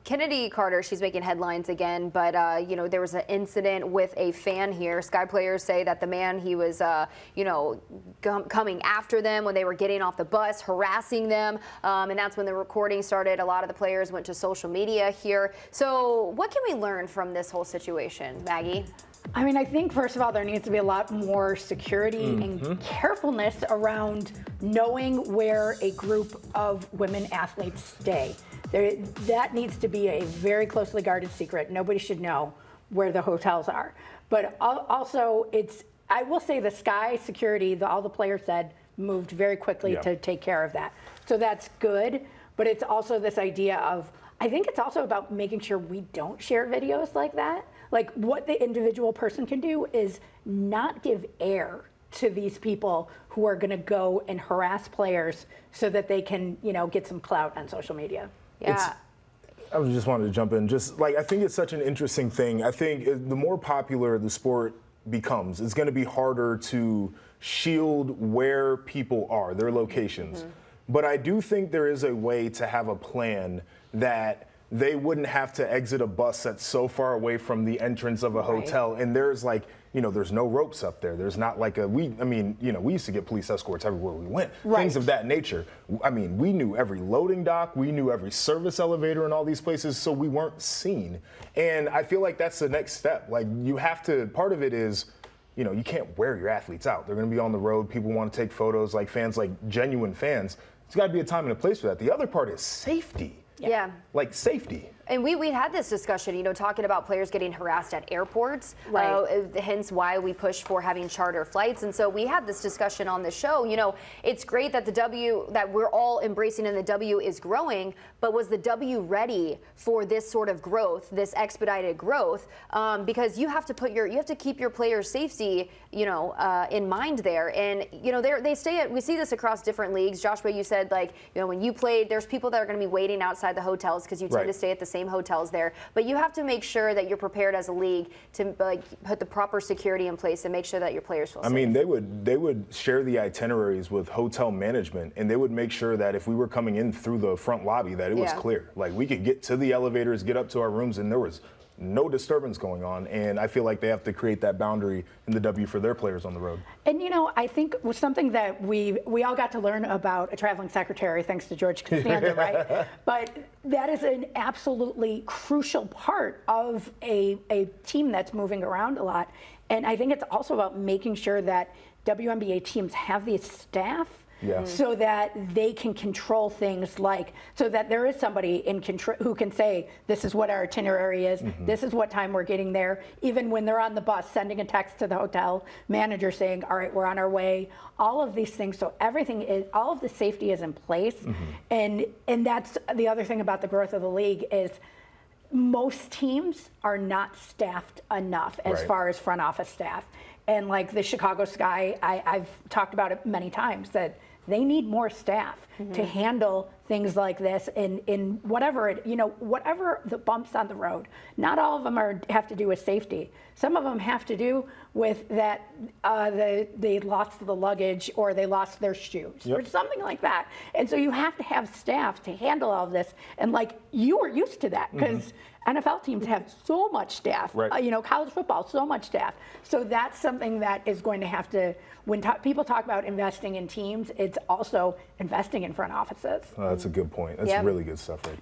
Kennedy Carter, she's making headlines again, but you know, there was an incident with a fan here. Sky players say that the man, he was you know, coming after them when they were getting off the bus, harassing them, and that's when the recording started. A lot of the players went to social media here. So what can we learn from this whole situation, Maggie? I mean, I think first of all, there needs to be a lot more security and carefulness around knowing where a group of women athletes stay. That needs to be a very closely guarded secret. Nobody should know where the hotels are. But also, I will say the Sky security, all the players said, moved very quickly to take care of that. So that's good. But it's also this idea of, I think it's also about making sure we don't share videos like that. Like, what the individual person can do is not give air to these people who are going to go and harass players so that they can, you know, get some clout on social media. Yeah. I just wanted to jump in. Just like, I think it's such an interesting thing. I think the more popular the sport becomes, it's going to be harder to shield where people are, their locations. But I do think there is a way to have a plan that they wouldn't have to exit a bus that's so far away from the entrance of a hotel. And there's like, you know, there's no ropes up there. There's not like I mean, you know, we used to get police escorts everywhere we went. Things of that nature. I mean, we knew every loading dock, we knew every service elevator in all these places, so we weren't seen. And I feel like that's the next step. Like, you have to, part of it is, you know, you can't wear your athletes out. They're going to be on the road. People want to take photos, like fans, like genuine fans. There's got to be a time and a place for that. The other part is safety. Yeah. Like safety. And we had this discussion, you know, talking about players getting harassed at airports, hence why we push for having charter flights. And so we had this discussion on the show. You know, it's great that the W that we're all embracing and the W is growing, but was the W ready for this sort of growth, this expedited growth? Because you have to keep your players' safety, you know, in mind there. And you know, we see this across different leagues. Joshua, you said, like, you know, when you played, there's people that are going to be waiting outside the hotels because you tend to stay at the same hotels there, but you have to make sure that you're prepared as a league to like put the proper security in place and make sure that your players feel safe. I mean, they would share the itineraries with hotel management, and they would make sure that if we were coming in through the front lobby, that it was clear. Like, we could get to the elevators, get up to our rooms, and there was no disturbance going on. And I feel like they have to create that boundary in the W for their players on the road. And you know, I think was something that we all got to learn about a traveling secretary, thanks to George Costanza, right? But that is an absolutely crucial part of a team that's moving around a lot. And I think it's also about making sure that WNBA teams have the staff so that they can control things, like, so that there is somebody in control who can say, this is what our itinerary is, this is what time we're getting there, even when they're on the bus, sending a text to the hotel manager saying, all right, we're on our way, all of these things. So everything is, all of the safety is in place. And that's the other thing about the growth of the league is most teams are not staffed enough as far as front office staff. And like the Chicago Sky, I've talked about it many times, that they need more staff to handle things like this in whatever it, you know, whatever the bumps on the road. Not all of them have to do with safety. Some of them have to do with that they lost the luggage or they lost their shoes or something like that. And so you have to have staff to handle all of this. And like, you were used to that because NFL teams have so much staff, you know, college football, so much staff. So that's something that is going to have to, when people talk about investing in teams, it's also investing in front offices. Oh, that's a good point. That's really good stuff right there.